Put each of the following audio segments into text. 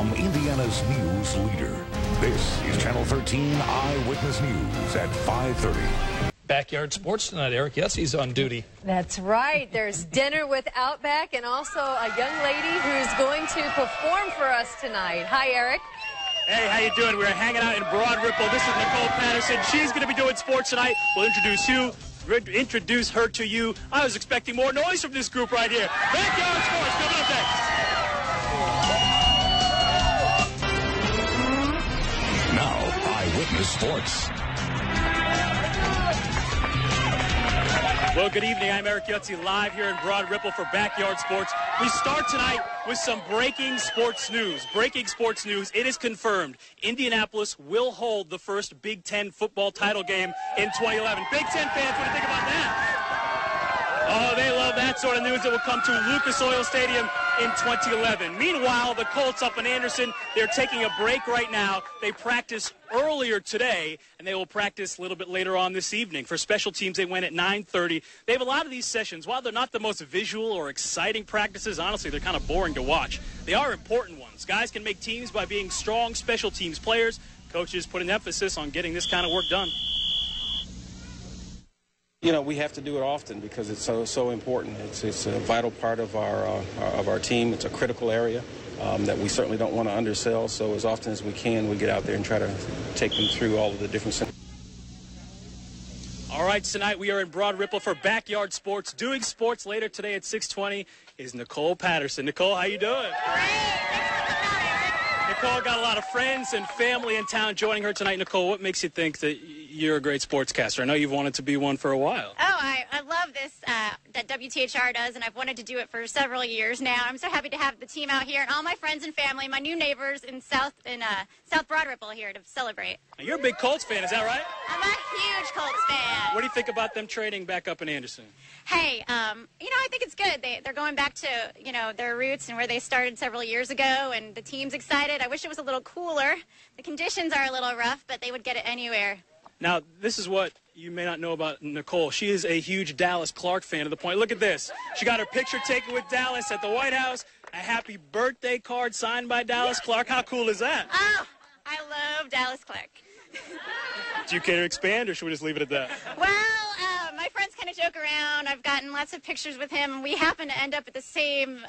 From Indiana's news leader, this is Channel 13 Eyewitness News at 5:30. Backyard Sports tonight. Eric Yessie's on duty. That's right. There's dinner with Outback and also a young lady who's going to perform for us tonight. Hi, Eric. Hey, how you doing? We're hanging out in Broad Ripple. This is Nicole Patterson. She's going to be doing sports tonight. We'll introduce her to you. I was expecting more noise from this group right here. Backyard Sports coming up next. Now, Eyewitness Sports. Well, good evening. I'm Eric Yutzi, live here in Broad Ripple for Backyard Sports. We start tonight with some breaking sports news. Breaking sports news. It is confirmed. Indianapolis will hold the first Big Ten football title game in 2011. Big Ten fans, what do you think about that? Oh, they love that sort of news. That will come to Lucas Oil Stadium in 2011. Meanwhile, the Colts up in Anderson, they're taking a break right now. They practiced earlier today, and they will practice a little bit later on this evening. For special teams, they went at 9:30. They have a lot of these sessions. While they're not the most visual or exciting practices, honestly, they're kind of boring to watch. They are important ones. Guys can make teams by being strong special teams players. Coaches put an emphasis on getting this kind of work done. You know, we have to do it often because it's so important. It's a vital part of our team. It's a critical area that we certainly don't want to undersell. So as often as we can, we get out there and try to take them through all of the different. All right, tonight we are in Broad Ripple for Backyard Sports. Doing sports later today at 6:20 is Nicole Patterson. Nicole, how you doing? Nicole got a lot of friends and family in town joining her tonight. Nicole, what makes you think that you're a great sportscaster? I know you've wanted to be one for a while. Oh, I love this that WTHR does, and I've wanted to do it for several years now. I'm so happy to have the team out here and all my friends and family, my new neighbors in South Broad Ripple here to celebrate. Now, you're a big Colts fan, is that right? I'm a huge Colts fan. What do you think about them trading back up in Anderson? Hey, I think it's good. They're going back to, their roots and where they started several years ago, and the team's excited. I wish it was a little cooler. The conditions are a little rough, but they would get it anywhere. Now, this is what you may not know about Nicole. She is a huge Dallas Clark fan to the point. Look at this. She got her picture taken with Dallas at the White House. A happy birthday card signed by Dallas Clark. How cool is that? Oh, I love Dallas Clark. Do you care to expand, or should we just leave it at that? Well, my friends kind of joke around. I've gotten lots of pictures with him. We happen to end up at the same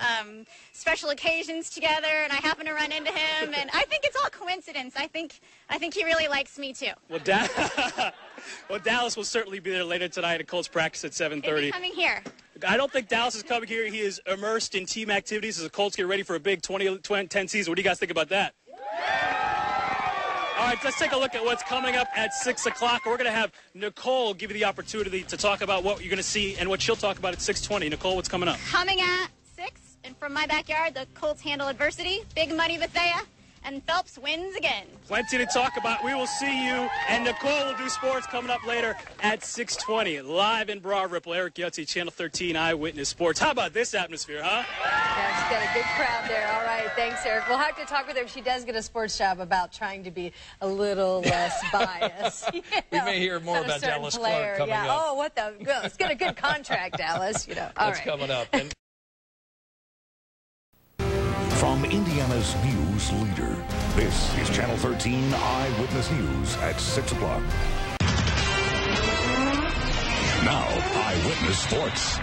special occasions together, and I happen to run into him. And I think it's all coincidence. I think he really likes me too. Well, Dallas will certainly be there later tonight at Colts practice at 7:30. He's coming here. I don't think Dallas is coming here. He is immersed in team activities as the Colts get ready for a big 2010 season. What do you guys think about that? All right, let's take a look at what's coming up at 6 o'clock. We're going to have Nicole give you the opportunity to talk about what you're going to see and what she'll talk about at 6:20. Nicole, what's coming up? Coming at 6, and from my backyard, the Colts handle adversity. Big Money Bethea, and Phelps wins again. Plenty to talk about. We will see you, and Nicole will do sports coming up later at 6:20. Live in Broad Ripple, Eric Yutzi, Channel 13 Eyewitness Sports. How about this atmosphere, huh? Yeah, she's got a good crowd there. All right, thanks, Eric. We'll have to talk with her if she does get a sports job about trying to be a little less biased. We may hear more about Dallas Clark coming up. Oh, what the? Let's get a good contract, Dallas. That's coming up. And From Indiana's news leader, this is Channel 13 Eyewitness News at 6 o'clock. Now, Eyewitness Sports.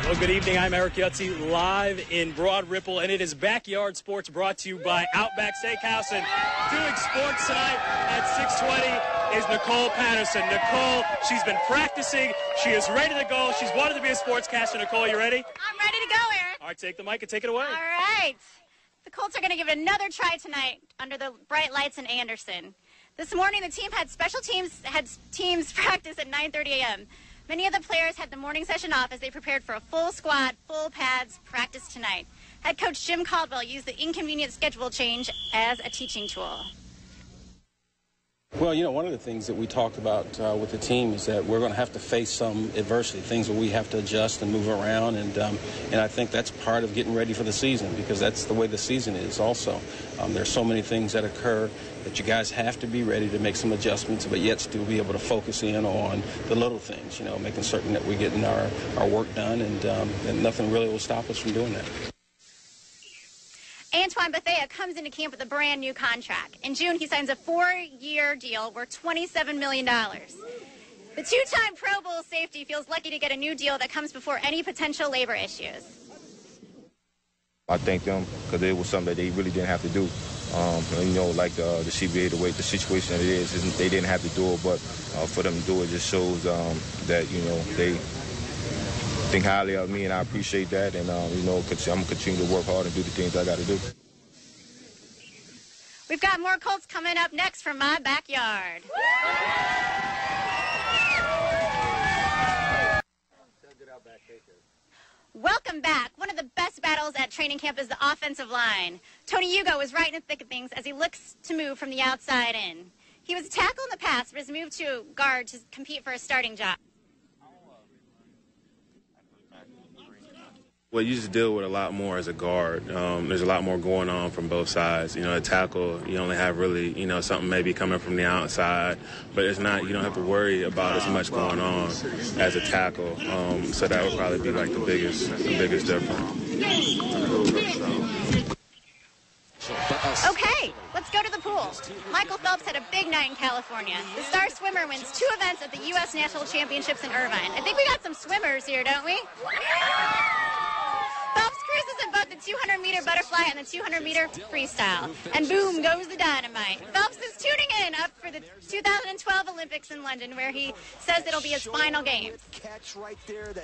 Well, good evening. I'm Eric Yutzi, live in Broad Ripple, and it is Backyard Sports brought to you by Outback Steakhouse. And doing sports tonight at 6:20 is Nicole Patterson. Nicole, she's been practicing. She is ready to go. She's wanted to be a sportscaster. Nicole, you ready? I'm ready to go, Eric. All right, take the mic and take it away. All right. The Colts are going to give it another try tonight under the bright lights in Anderson. This morning, the team had teams practice at 9:30 a.m. Many of the players had the morning session off as they prepared for a full squad, full pads practice tonight. Head coach Jim Caldwell used the inconvenient schedule change as a teaching tool. Well, one of the things that we talked about with the team is that we're going to have to face some adversity, things where we have to adjust and move around, and I think that's part of getting ready for the season, because that's the way the season is also. There's so many things that occur that you guys have to be ready to make some adjustments, but yet still be able to focus in on the little things, making certain that we're getting our work done, and nothing really will stop us from doing that. Antoine Bethea comes into camp with a brand new contract. In June, he signs a 4-year deal worth $27 million. The two-time Pro Bowl safety feels lucky to get a new deal that comes before any potential labor issues. I thank them because it was something that they really didn't have to do. You know, like the CBA, the way the situation that it is, they didn't have to do it, but for them to do it just shows that, you know, they think highly of me, and I appreciate that. And, you know, I'm going to continue to work hard and do the things I got to do. We've got more Colts coming up next from my backyard. Welcome back. One of the best battles at training camp is the offensive line. Tony Hugo was right in the thick of things as he looks to move from the outside in. He was a tackle in the past, but has moved to guard to compete for a starting job. Well, you just deal with a lot more as a guard. There's a lot more going on from both sides. You know, a tackle, you only have really, you know, something maybe coming from the outside, but it's not, you don't have to worry about as much going on as a tackle. So that would probably be like the biggest difference. Okay, let's go to the pool. Michael Phelps had a big night in California. The star swimmer wins 2 events at the U.S. National Championships in Irvine. I think we got some swimmers here, don't we? Phelps cruises in both the 200-meter butterfly and the 200-meter freestyle. And boom goes the dynamite. Phelps is tuning in up for the 2012 Olympics in London, where he says it'll be his final games.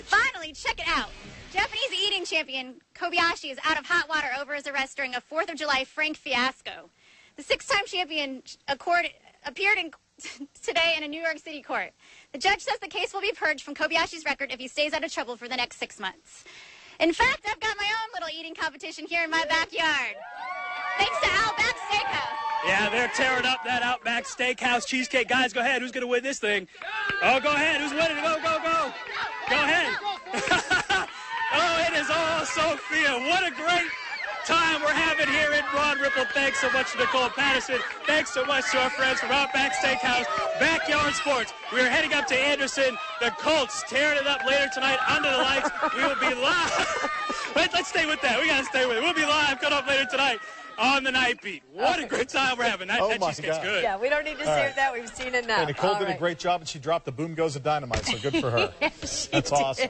Finally, check it out. Japanese eating champion Kobayashi is out of hot water over his arrest during a 4th of July Frank fiasco. The 6-time champion appeared today in a New York City court. The judge says the case will be purged from Kobayashi's record if he stays out of trouble for the next 6 months. In fact, I've got my own little eating competition here in my backyard. Thanks to Outback Steakhouse. Yeah, they're tearing up that Outback Steakhouse cheesecake. Guys, go ahead. Who's going to win this thing? Oh, go ahead. Who's winning? Go, go, go. Go ahead. Oh, it is all Sophia. What a great time we're having here in Broad Ripple. Thanks so much to Nicole Patterson. Thanks so much to our friends from Outback Steakhouse, Backyard Sports. We're heading up to Anderson. The Colts tearing it up later tonight under the lights. We will be live. Let's stay with that. We got to stay with it. We'll be live coming up later tonight on the Night Beat. What a great time we're having. That cheesecake's good. Yeah, we don't need to save that. We've seen it now. And Nicole did a great job, and she dropped the boom goes of dynamite, so good for her. Yes, That's awesome.